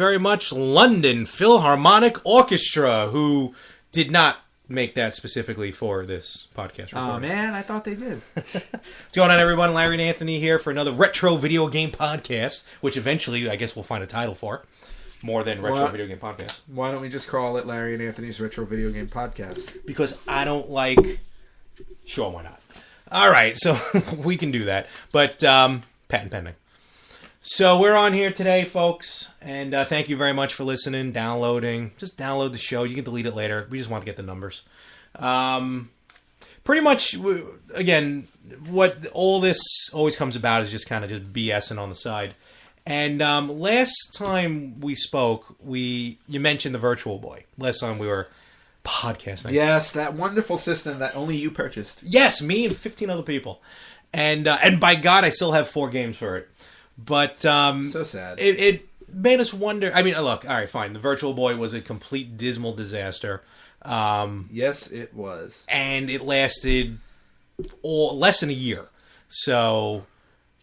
very much London Philharmonic Orchestra, who did not make that specifically for this podcast recording. Oh, man, I thought they did. What's going on, everyone? Larry and Anthony here for another retro video game podcast, which eventually I guess we'll find a title for. More than retro video game podcast. Why don't we just call it Larry and Anthony's Retro Video Game Podcast? Because I don't like... Sure, why not? All right, so we can do that. But patent pending. So we're on here today, folks, and thank you very much for listening, downloading. Just download the show. You can delete it later. We just want to get the numbers. Pretty much, again, what all this always comes about is just kind of just BSing on the side. And last time we spoke, you mentioned the Virtual Boy. Last time we were podcasting. Yes, that wonderful system that only you purchased. Yes, me and 15 other people. And by God, I still have 4 games for it. But so sad. It made us wonder. I mean, look, all right, fine. The Virtual Boy was a complete dismal disaster. Yes, it was. And it lasted less than a year. So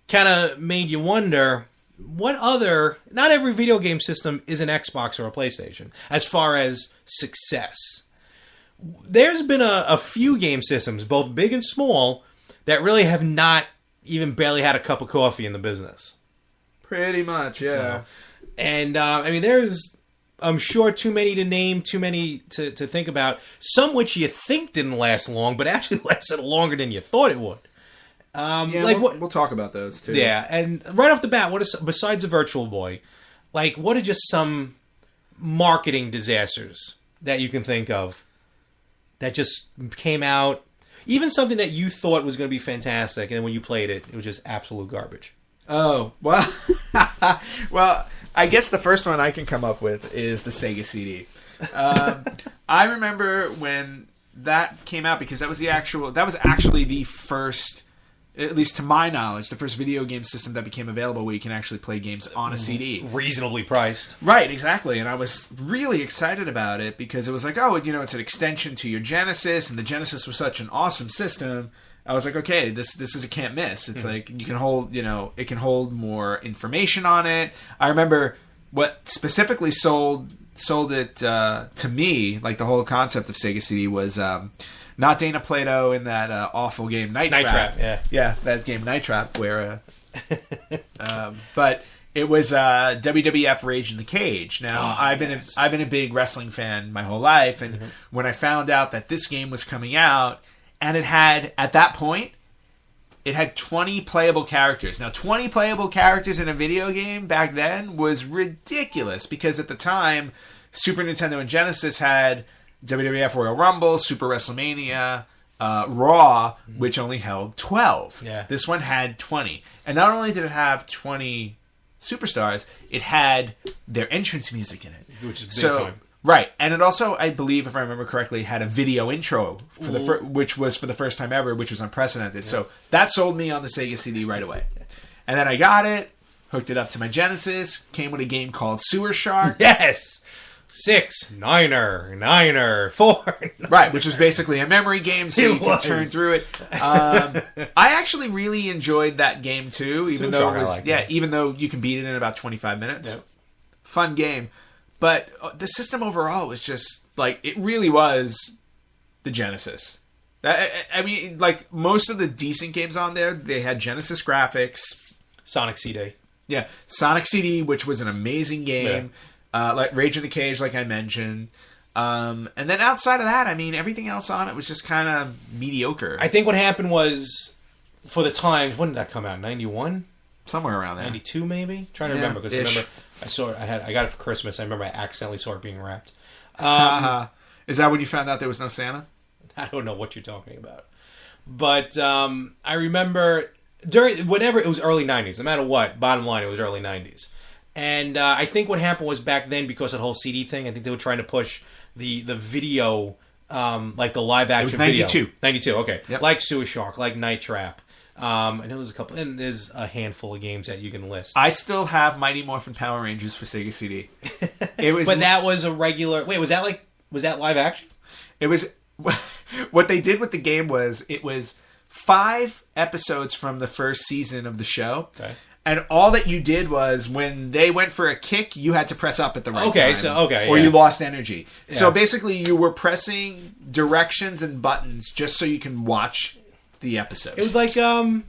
kind of made you wonder... What other... Not every video game system is an Xbox or a PlayStation, as far as success. There's been a few game systems, both big and small, that really have not even barely had a cup of coffee in the business. Pretty much, yeah. So, and, I mean, there's, I'm sure, too many to name, too many to think about. Some which you think didn't last long, but actually lasted longer than you thought it would. We'll talk about those too. Yeah, and right off the bat, what is besides the Virtual Boy, what are just some marketing disasters that you can think of that just came out? Even something that you thought was going to be fantastic, and when you played it, it was just absolute garbage. Oh, well, well, I guess the first one I can come up with is the Sega CD. I remember when that came out because that was actually the first, at least to my knowledge, the first video game system that became available where you can actually play games on a CD. Reasonably priced. Right, exactly. And I was really excited about it because it was like, oh, it's an extension to your Genesis, and the Genesis was such an awesome system. I was like, okay, this is a can't miss. It's like you can hold, it can hold more information on it. I remember what specifically sold it to me, like the whole concept of Sega CD was... not Dana Plato in that awful game Night Trap. Yeah, that game Night Trap where... but it was WWF Rage in the Cage. Now, I've been a big wrestling fan my whole life, and when I found out that this game was coming out, and it had, at that point, it had 20 playable characters. Now, 20 playable characters in a video game back then was ridiculous, because at the time, Super Nintendo and Genesis had... WWF Royal Rumble, Super WrestleMania, Raw, which only held 12. Yeah. This one had 20. And not only did it have 20 superstars, it had their entrance music in it. Which is big time. Right. And it also, I believe, if I remember correctly, had a video intro, which was for the first time ever, which was unprecedented. Yeah. So that sold me on the Sega CD right away. And then I got it, hooked it up to my Genesis, came with a game called Sewer Shark. Yes! 6, 9er, 4. Right, which was basically a memory game, so you can turn through it. I actually really enjoyed that game too, even though it was even though you can beat it in about 25 minutes. Yep. Fun game, but the system overall was just it really was the Genesis. I mean, most of the decent games on there, they had Genesis graphics. Sonic CD. Yeah, Sonic CD, which was an amazing game. Yeah. Like Rage in the Cage, like I mentioned. And then outside of that, I mean, everything else on it was just kind of mediocre. I think what happened was, for the time, when did that come out? 91? Somewhere around there. 92, maybe? Trying to remember, because I remember I saw it. I got it for Christmas. I remember I accidentally saw it being wrapped. Is that when you found out there was no Santa? I don't know what you're talking about. But I remember, whenever it was early 90s, no matter what, bottom line, it was early 90s. And I think what happened was back then, because of the whole CD thing, I think they were trying to push the video, the live action video. It was 92. 92, okay. Yep. Like Sewer Shark, like Night Trap. I know there's a couple, and there's a handful of games that you can list. I still have Mighty Morphin Power Rangers for Sega CD. It was, but that was a regular... Wait, was that live action? It was... What they did with the game was, it was 5 episodes from the first season of the show. Okay. And all that you did was when they went for a kick, you had to press up at the right time. Or you lost energy. Yeah. So basically, you were pressing directions and buttons just so you can watch the episode. It was like come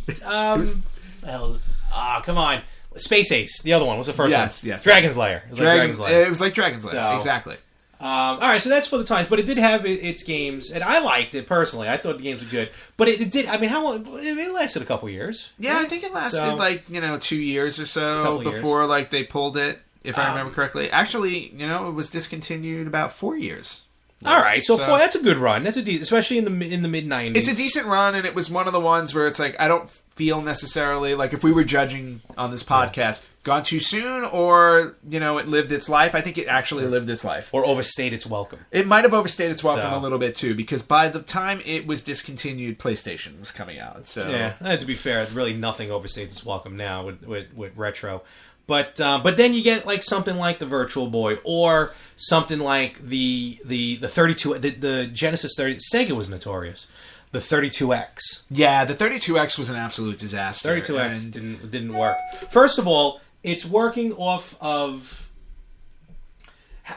on, Space Ace. The other one was the first one. Yes, Dragon's Lair. It was like Dragon's Lair. Exactly. All right, so that's for the times, but it did have its games, and I liked it personally. I thought the games were good, but it did. I mean, how long? It lasted a couple years. Yeah, right? I think it lasted 2 years or so before they pulled it, if I remember correctly. Actually, it was discontinued about 4 years. All right, so 4, that's a good run. That's especially in the mid-90s. It's a decent run, and it was one of the ones where it's like I don't feel necessarily like if we were judging on this podcast, gone too soon, or it lived its life. I think it actually lived its life, or overstayed its welcome. It might have overstayed its welcome a little bit too, because by the time it was discontinued, PlayStation was coming out. So yeah, to be fair, really nothing overstays its welcome now with retro. But then you get something like the Virtual Boy, or something like the 32, the Genesis 30. Sega was notorious. The 32X. Yeah, the 32X was an absolute disaster. 32X didn't work. First of all, it's working off of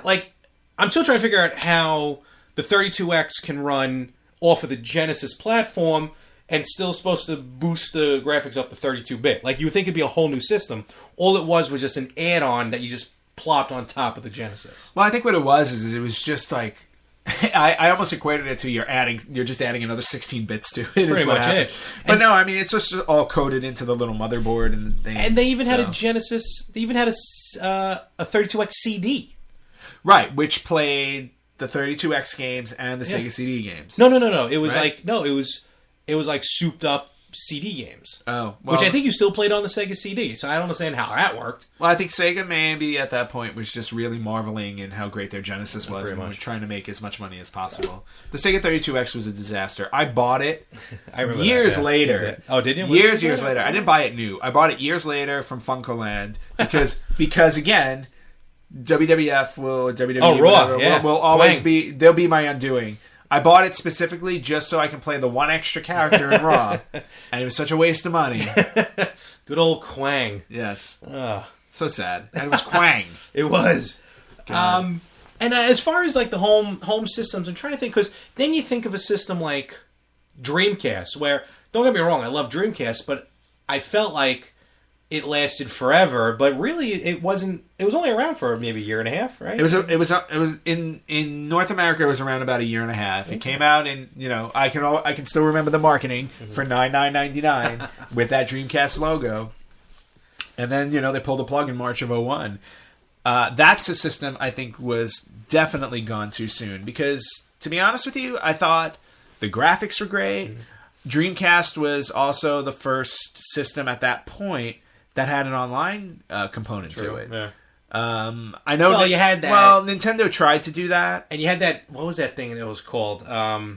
I'm still trying to figure out how the 32X can run off of the Genesis platform and still supposed to boost the graphics up to 32-bit. You would think it'd be a whole new system. All it was just an add-on that you just plopped on top of the Genesis. Well, I think what it was is it was just I almost equated it to you're just adding another 16 bits to it. Pretty much it. But no, I mean it's just all coded into the little motherboard and the thing. And they even had a Genesis. They even had a 32X CD, right? Which played the 32X games and the Sega CD games. No. It was it was like souped up CD games. Oh, well, which I think you still played on the Sega CD. So I don't understand how that worked. Well, I think Sega maybe at that point was just really marveling in how great their Genesis was and was trying to make as much money as possible. The Sega 32X was a disaster. I bought it years later. Oh, did you? Years later. I didn't buy it new. I bought it years later from Funkoland because again, WWF will always be they'll be my undoing. I bought it specifically just so I can play the one extra character in Raw, and it was such a waste of money. Good old Quang. Yes. So sad. And it was Quang. It was. And as far as the home systems, I'm trying to think, because then you think of a system like Dreamcast, where, don't get me wrong, I love Dreamcast, but I felt like it lasted forever, but really it wasn't. It was only around for maybe a year and a half, right? It was in North America. It was around about a year and a half. Okay. It came out, and I can still remember the marketing for $99.99 with that Dreamcast logo. And then they pulled the plug in March of 2001. That's a system I think was definitely gone too soon, because to be honest with you, I thought the graphics were great. Dreamcast was also the first system at that point that had an online component to it. Yeah. I know. Well, you had that. Well, Nintendo tried to do that, and you had that. What was that thing that it was called? Not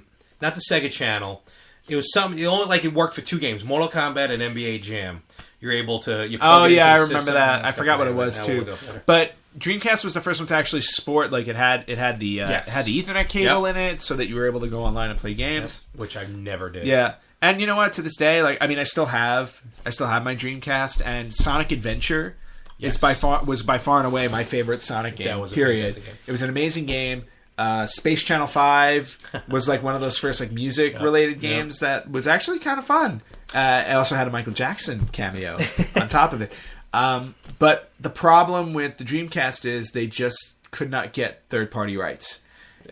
the Sega Channel. It was something. It only it worked for 2 games: Mortal Kombat and NBA Jam. You're able to. I remember that. I forgot what it was too. But Dreamcast was the first one to actually sport. It had the Ethernet cable in it, so that you were able to go online and play games, which I never did. Yeah. And you know what? To this day, I still have my Dreamcast, and Sonic Adventure was by far and away my favorite Sonic game. That was period. Game. It was an amazing game. Space Channel 5 was one of those first music related games that was actually kind of fun. I also had a Michael Jackson cameo on top of it. But the problem with the Dreamcast is they just could not get third party rights.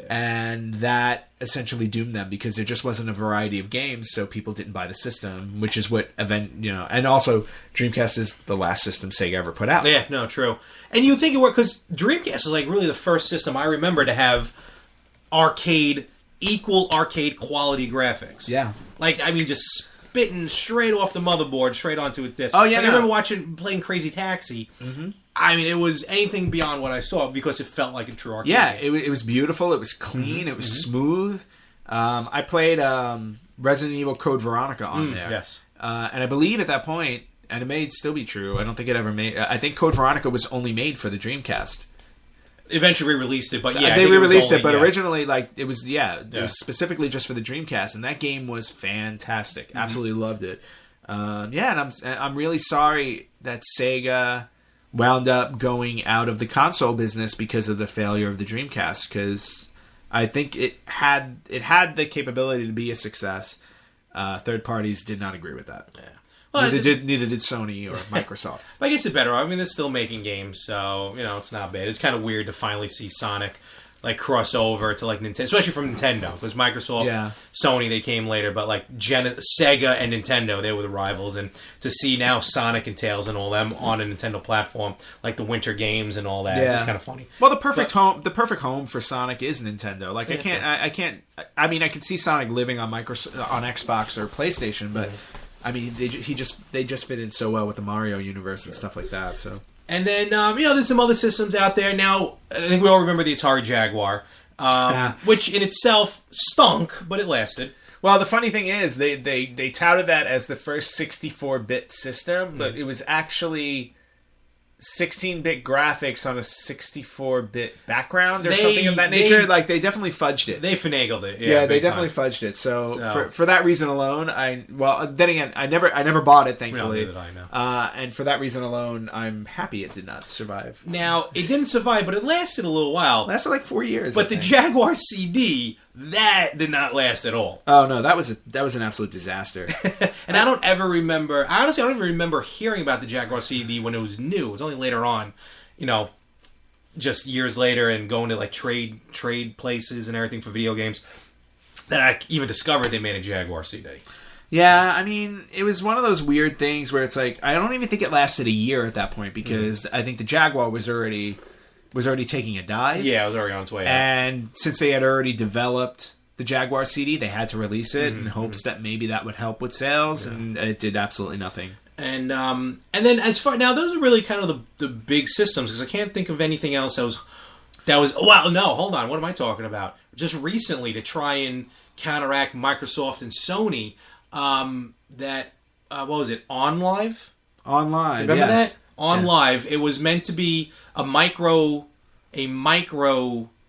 And that essentially doomed them, because there just wasn't a variety of games, so people didn't buy the system, which is what and also Dreamcast is the last system Sega ever put out. Yeah, no, true. And you think it worked, because Dreamcast was really the first system I remember to have equal arcade quality graphics. Yeah. Just spitting straight off the motherboard, straight onto a disc. Oh, yeah, I remember playing Crazy Taxi. Mm-hmm. It was anything beyond what I saw, because it felt like a true arcade game. It was beautiful. It was clean. Mm-hmm. It was smooth. I played Resident Evil Code Veronica on there. Yes. And I believe at that point, and it may still be true, I don't think it ever made... I think Code Veronica was only made for the Dreamcast. Eventually re-released it, but they re-released it, but originally, it was specifically just for the Dreamcast, and that game was fantastic. Mm-hmm. Absolutely loved it. Yeah, and I'm really sorry that Sega wound up going out of the console business because of the failure of the Dreamcast, because I think it had the capability to be a success. Third parties did not agree with that. Yeah. Well, neither did Sony or Microsoft. I guess it's better. I mean, they're still making games, so it's not bad. It's kind of weird to finally see Sonic like cross over to like Nintendo, especially from Nintendo, because Microsoft, Sony, they came later, but like Sega and Nintendo, they were the rivals, and to see now Sonic and Tails and all them on a Nintendo platform, like the winter games and all that, it's just kind of funny. Well, the perfect home for Sonic is Nintendo. Like I mean, I can see Sonic living on Xbox or PlayStation, but I mean, they just fit in so well with the Mario universe and stuff like that. So. And then, there's some other systems out there. Now, I think we all remember the Atari Jaguar, which in itself stunk, but it lasted. Well, the funny thing is, they touted that as the first 64-bit system, but it was actually 16-bit graphics on a 64-bit background or something of that nature. They definitely fudged it. They finagled it. Yeah, they definitely fudged it. So for that reason alone, then again, I never bought it, thankfully. No, neither did I, no. And for that reason alone, I'm happy it did not survive. Now, it didn't survive, but it lasted a little while. It lasted like 4 years. But the Jaguar CD, that did not last at all. Oh no, that was an absolute disaster. And I don't ever remember. Honestly, I don't even remember hearing about the Jaguar CD when it was new. It was only later on, just years later, and going to like trade places and everything for video games that I even discovered they made a Jaguar CD. Yeah, I mean, it was one of those weird things where it's like I don't even think it lasted a year at that point, because I think the Jaguar was already taking a dive. Yeah, it was already on its way out. And since they had already developed the Jaguar CD, they had to release it in hopes that maybe that would help with sales, and it did absolutely nothing. And then as far now, those are really kind of the big systems, because I can't think of anything else that was. Well, no, hold on, what am I talking about? Just recently, to try and counteract Microsoft and Sony, what was it? OnLive. Remember that? OnLive. It was meant to be a micro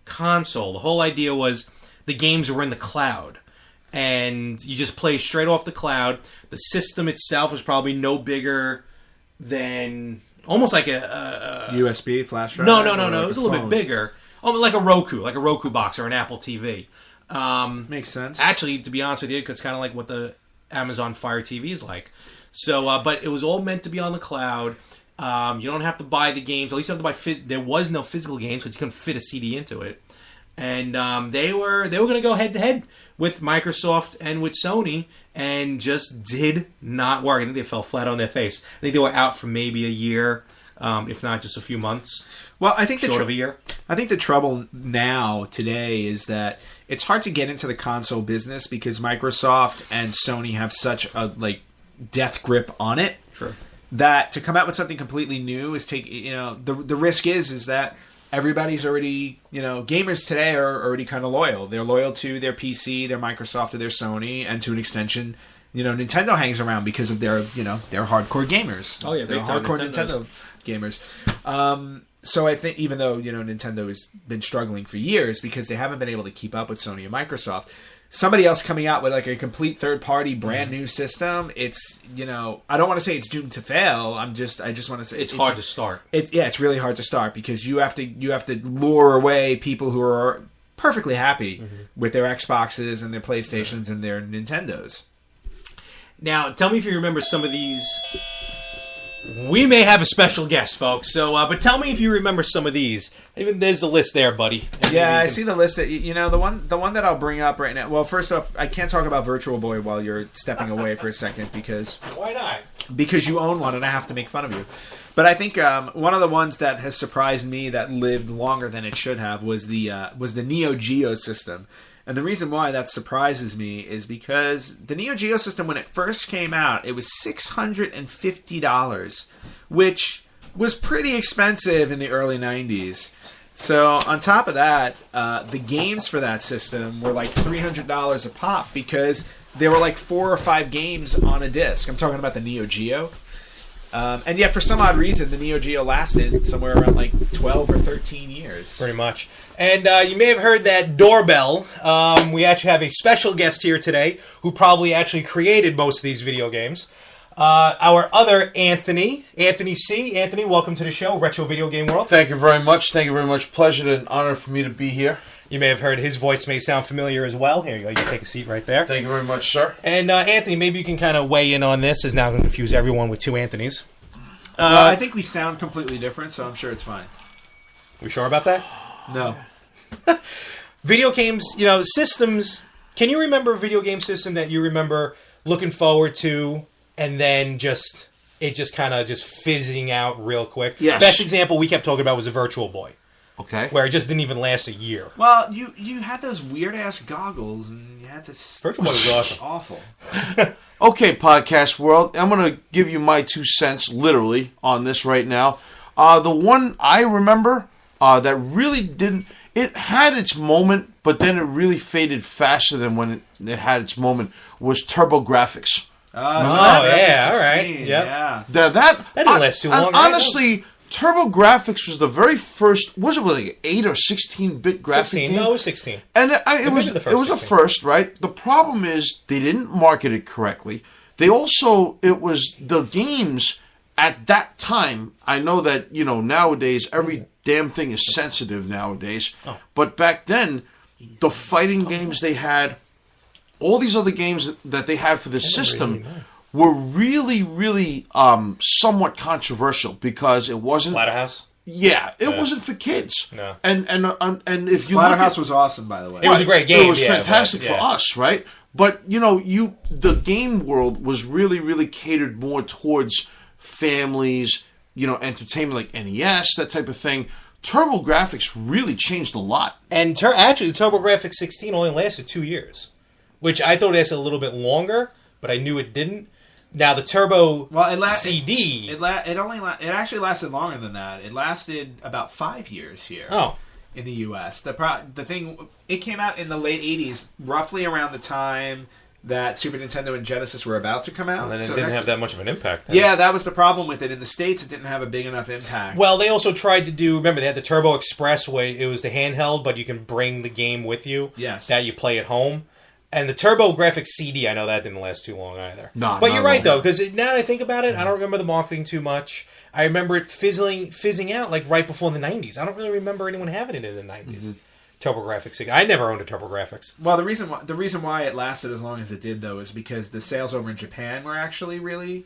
console. The whole idea was the games were in the cloud, and you just play straight off the cloud. The system itself was probably no bigger than almost like a USB flash drive. No. It was a little bit bigger, like a Roku box or an Apple TV. Makes sense. Actually, to be honest with you, it's kind of like what the Amazon Fire TV is like. So, but it was all meant to be on the cloud. You don't have to buy the games. At least you don't have to buy. There was no physical games because you couldn't fit a CD into it. And they were going to go head to head with Microsoft and with Sony, and just did not work. I think they fell flat on their face. I think they were out for maybe a year, if not just a few months. Well, I think short of a year. I think the trouble now today is that it's hard to get into the console business because Microsoft and Sony have such a death grip on it. True. That to come out with something completely new is the risk is that everybody's already, gamers today are already kind of loyal. They're loyal to their PC, their Microsoft, or their Sony, and to an extension, Nintendo hangs around because of their hardcore gamers. Oh yeah, they're hardcore Nintendo gamers. So I think even though, Nintendo has been struggling for years because they haven't been able to keep up with Sony and Microsoft, somebody else coming out with a complete third-party brand new system, it's, I don't want to say it's doomed to fail. I just want to say it's hard to start. It's really hard to start because you have to lure away people who are perfectly happy with their Xboxes and their PlayStations and their Nintendos. Now, tell me if you remember some of these. We may have a special guest, folks. So, but tell me if you remember some of these. Even there's the list there, buddy. Yeah, I see the list. That the one that I'll bring up right now. Well, first off, I can't talk about Virtual Boy while you're stepping away for a second because why not? Because you own one and I have to make fun of you. But I think one of the ones that has surprised me that lived longer than it should have was the Neo Geo system. And the reason why that surprises me is because the Neo Geo system, when it first came out, it was $650, which was pretty expensive in the early 90s. So on top of that, the games for that system were like $300 a pop because there were like 4 or 5 games on a disc. I'm talking about the Neo Geo. And yet, for some odd reason, the Neo Geo lasted somewhere around like 12 or 13 years. Pretty much. And you may have heard that doorbell. We actually have a special guest here today who probably actually created most of these video games. Our other Anthony C. Anthony, welcome to the show, Retro Video Game World. Thank you very much. Pleasure and honor for me to be here. You may have heard his voice may sound familiar as well. Here you go. You can take a seat right there. Thank you very much, sir. And Anthony, maybe you can kind of weigh in on this, as now I'm going to confuse everyone with two Anthonys. Well, I think we sound completely different, so I'm sure it's fine. We sure about that? No. Video games, systems. Can you remember a video game system that you remember looking forward to, and then it just kind of fizzing out real quick? Yes. Best example we kept talking about was a Virtual Boy. Okay. Where it just didn't even last a year. Well, you had those weird-ass goggles, and you had to... Virtual Boy was awesome. Awful. Okay, podcast world. I'm going to give you my 2 cents, literally, on this right now. The one I remember that really didn't... It had its moment, but then it really faded faster than when it had its moment, was TurboGrafx. All right. Yep. Yeah. That didn't last too long. Honestly... TurboGrafx was the very first. Was it like 8 or 16-bit graphic 16. game? No, it was 16. And it was the first, right? The problem is they didn't market it correctly. It was the games at that time. I know that nowadays every damn thing is sensitive nowadays, but back then the fighting games they had, all these other games that they had for the system. Were really, really somewhat controversial because it wasn't Splatterhouse. Yeah, it wasn't for kids. No, and if you Splatterhouse was awesome, by the way. It was a great game. It was fantastic for us, right? But the game world was really, really catered more towards families, entertainment like NES, that type of thing. TurboGrafx really changed a lot. And actually, TurboGrafx 16 only lasted 2 years, which I thought it lasted a little bit longer, but I knew it didn't. Now the Turbo CD, it actually lasted longer than that. It lasted about 5 years here. In the U.S. The thing, it came out in the late '80s, roughly around the time that Super Nintendo and Genesis were about to come out. And then it didn't have that much of an impact. Then. Yeah, that was the problem with it. In the States, it didn't have a big enough impact. Well, they also tried to do. Remember, they had the Turbo Express, where it was the handheld, but you can bring the game with you. Yes, that you play at home. And the TurboGrafx CD, I know that didn't last too long either. No, but you're right, though, because now that I think about it, I don't remember the marketing too much. I remember it fizzing out like right before the 90s. I don't really remember anyone having it in the 90s. Mm-hmm. TurboGrafx CD. I never owned a TurboGrafx. Well, the reason why it lasted as long as it did, though, is because the sales over in Japan were actually really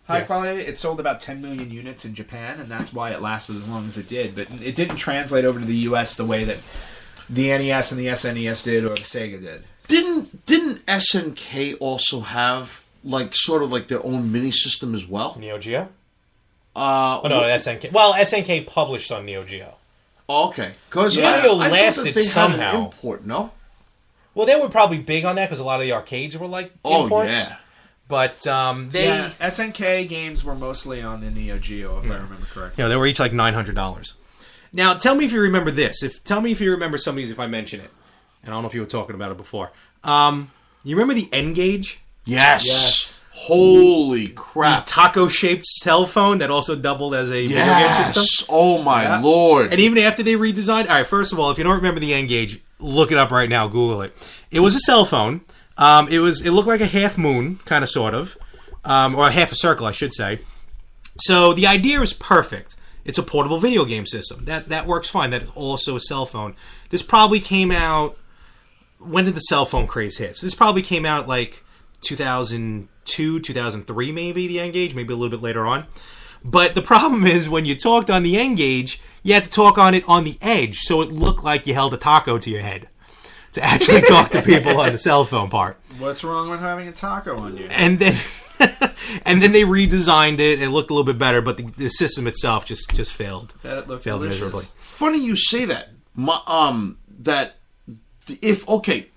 high quality. It sold about 10 million units in Japan, and that's why it lasted as long as it did. But it didn't translate over to the U.S. the way that the NES and the SNES did, or the Sega did. Didn't SNK also have sort of their own mini system as well? Neo Geo? SNK. Well, SNK published on Neo Geo. Oh, okay. Because Neo Geo lasted somehow. Had an import, no? Well, they were probably big on that because a lot of the arcades were imports. Oh, yeah. But SNK games were mostly on the Neo Geo, if I remember correctly. They were each like $900. Now, tell me if you remember this. Tell me if you remember some of these if I mention it. And I don't know if you were talking about it before. You remember the N-Gage? Yes. Holy crap. The taco-shaped cell phone that also doubled as a video game system? Oh, my Lord. And even after they redesigned... All right, first of all, if you don't remember the N-Gage, look it up right now. Google it. It was a cell phone. It looked like a half moon, kind of, sort of. Or a half a circle, I should say. So the idea is perfect. It's a portable video game system. That works fine. That's also a cell phone. This probably came out... When did the cell phone craze hit? So this probably came out like 2002, 2003 maybe, the N-Gage, maybe a little bit later on. But the problem is when you talked on the N-Gage, you had to talk on it on the edge, so it looked like you held a taco to your head to actually talk to people on the cell phone part. What's wrong with having a taco on you? And then they redesigned it. It looked a little bit better, but the system itself just failed. That looked failed delicious. miserably. Funny you say that.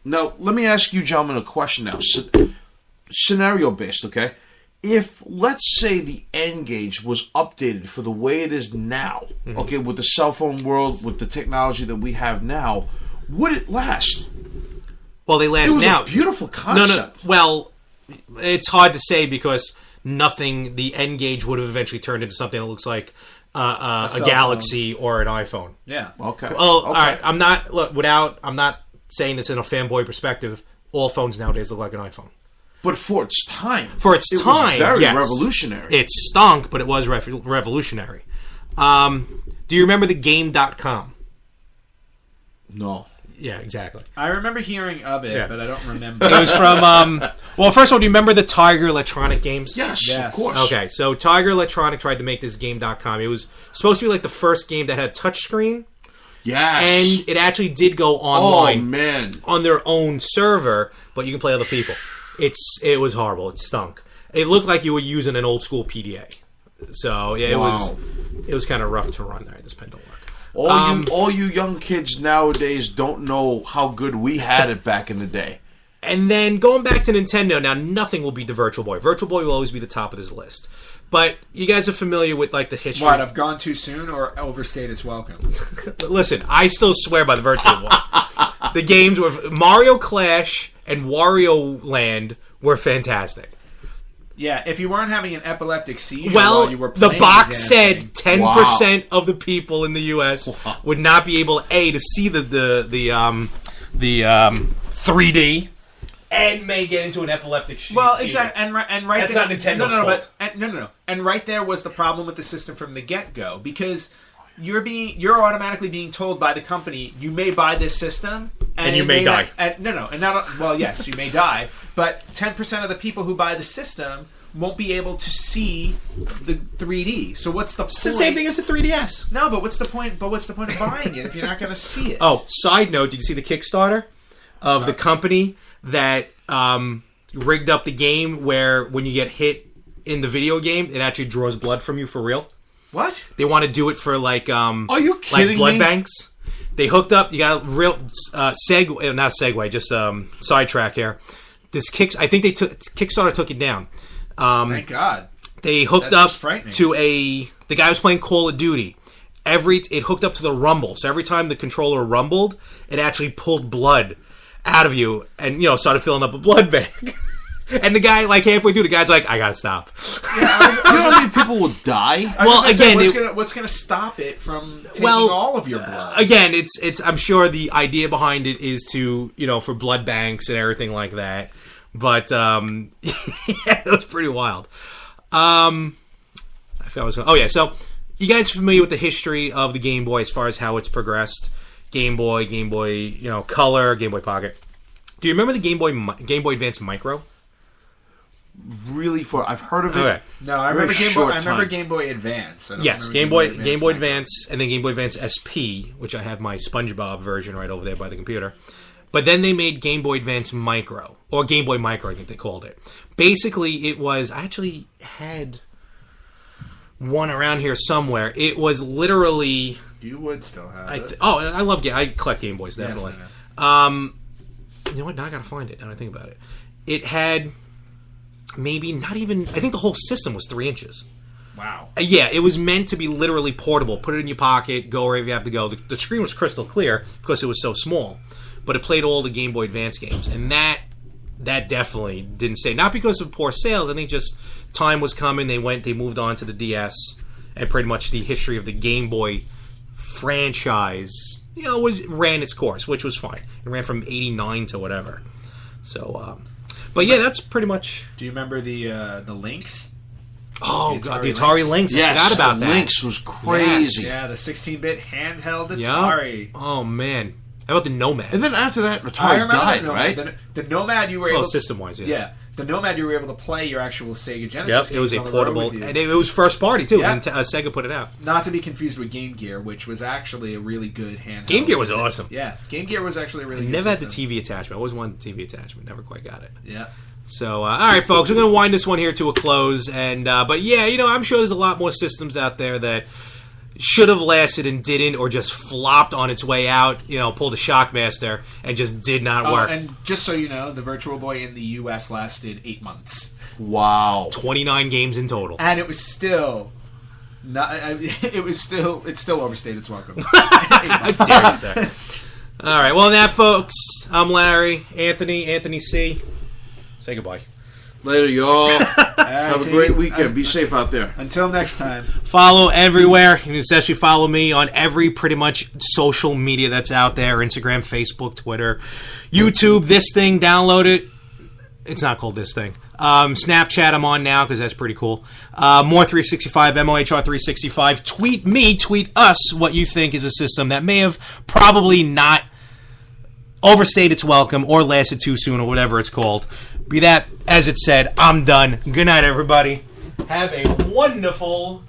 Now let me ask you gentlemen a question now. Scenario based, okay? If, let's say, the N-Gage was updated for the way it is now, okay, with the cell phone world, with the technology that we have now, would it last? Well, they last now. It was a beautiful concept. No. Well, it's hard to say because the N-Gage would have eventually turned into something that looks like a Galaxy or an iPhone. Yeah. Okay. Well, all right. I'm not saying this in a fanboy perspective. All phones nowadays look like an iPhone. But for its time, For its it time, was very yes. revolutionary. It stunk, but it was revolutionary. Do you remember the Game.com? No. Yeah, exactly. I remember hearing of it, Yeah. but I don't remember. It was from, well, first of all, do you remember the Tiger Electronic Games? Yes, Yes. of course. Okay, so Tiger Electronic tried to make this Game.com. It was supposed to be like the first game that had a touchscreen, Yes. and it actually did go oh, online man. on their own server, but you can play other people. It was horrible. It stunk. It looked like you were using an old school PDA. So yeah, it Wow. was kind of rough to run there. This pen don't work. All you young kids nowadays don't know how good we had it back in the day. And then going back to Nintendo, now nothing will beat the Virtual Boy. Virtual Boy will always be the top of this list. But you guys are familiar with like the history. What, I've gone too soon or overstayed its welcome? Listen, I still swear by the Virtual Boy. The games were Mario Clash and Wario Land were fantastic. Yeah, if you weren't having an epileptic seizure Well, while you were the playing box damn said thing. 10% of the people in the U.S. would not be able to see the 3D and may get into an epileptic seizure. Well, exactly, and right That's there, not Nintendo's no, fault. but no, and right there was the problem with the system from the get-go, because you're automatically being told by the company you may buy this system And you it may die. Well, yes, you may die, but 10% of the people who buy the system won't be able to see the 3D. So what's the point? It's the same thing as the 3DS. No, but what's the point? But what's the point of buying it if you're not going to see it? Oh, side note, did you see the Kickstarter of the company that rigged up the game where when you get hit in the video game, it actually draws blood from you for real? What? They want to do it for like Are you kidding like blood me? banks. They hooked up. You got a real segue, not segue, just sidetrack here. I think Kickstarter took it down. Thank God. They hooked That's up just frightening. to the guy was playing Call of Duty. It hooked up to the rumble, so every time the controller rumbled, it actually pulled blood out of you, and started filling up a blood bank. And the guy, like halfway through, the guy's like, "I gotta stop." You know how many people will die? Well, again, what's going to stop it from taking Well, all of your blood? Again, it's. I'm sure the idea behind it is to for blood banks and everything like that. But yeah, it was pretty wild. I forgot what I was going. Oh yeah, so you guys familiar with the history of the Game Boy as far as how it's progressed? Game Boy, Color, Game Boy Pocket. Do you remember the Game Boy Advance Micro? Really, I've heard of it. Okay. No, I Very remember Game Boy. short I remember time. Game Boy Advance. I don't Yes, remember Game Boy Micro. Advance, and then Game Boy Advance SP, which I have my SpongeBob version right over there by the computer. But then they made Game Boy Advance Micro, or Game Boy Micro, I think they called it. Basically, it was, I actually had one around here somewhere. It was literally, You would still have it. I love I collect Game Boys, definitely. Yes, I know. You know what, now I gotta find it, now I think about it. It had maybe not even, I think the whole system was 3 inches. Wow. Yeah, it was meant to be literally portable. Put it in your pocket, go wherever you have to go. The screen was crystal clear because it was so small, but it played all the Game Boy Advance games, and that definitely didn't stay. Not because of poor sales. I think just time was coming. They moved on to the DS, and pretty much the history of the Game Boy franchise, ran its course, which was fine. It ran from '89 to whatever. So, but yeah, that's pretty much. Do you remember the Lynx? Oh The god, Atari the Atari Lynx. I Yes, forgot about the that. Lynx was crazy. Yes, yeah, the 16-bit handheld Yeah. Atari. Oh man. How about the Nomad? And then after that, I Atari remember died, the right? Nomad. The Nomad you were Well, able system-wise, yeah. Yeah, the Nomad you were able to play your actual Sega Genesis Yep, it games was a on the road portable, with you. and it was first party too. Yeah. And Sega put it out. Not to be confused with Game Gear, which was actually a really good handheld. Game Gear was awesome. Yeah, Game Gear was actually a really good Never had the system. TV attachment. I always wanted the TV attachment. Never quite got it. Yeah. So, all right, folks, we're going to wind this one here to a close. And but yeah, I'm sure there's a lot more systems out there that should have lasted and didn't, or just flopped on its way out. Pulled a Shockmaster and just did not work. And just so you know, the Virtual Boy in the U.S. lasted 8 months, Wow. 29 games in total. and it was still not. It still overstayed its welcome. Seriously. All right, well, now, folks, I'm Larry, Anthony C. Say goodbye. Later, y'all. Have a great weekend. Be safe out there. Until next time. Follow everywhere. You can especially follow me on every pretty much social media that's out there. Instagram, Facebook, Twitter, YouTube. This thing, download it. It's not called this thing. Snapchat I'm on now because that's pretty cool. More 365, MOHR 365. Tweet us what you think is a system that may have probably not overstayed its welcome or lasted too soon or whatever it's called. Be that as it said, I'm done. Good night, everybody. Have a wonderful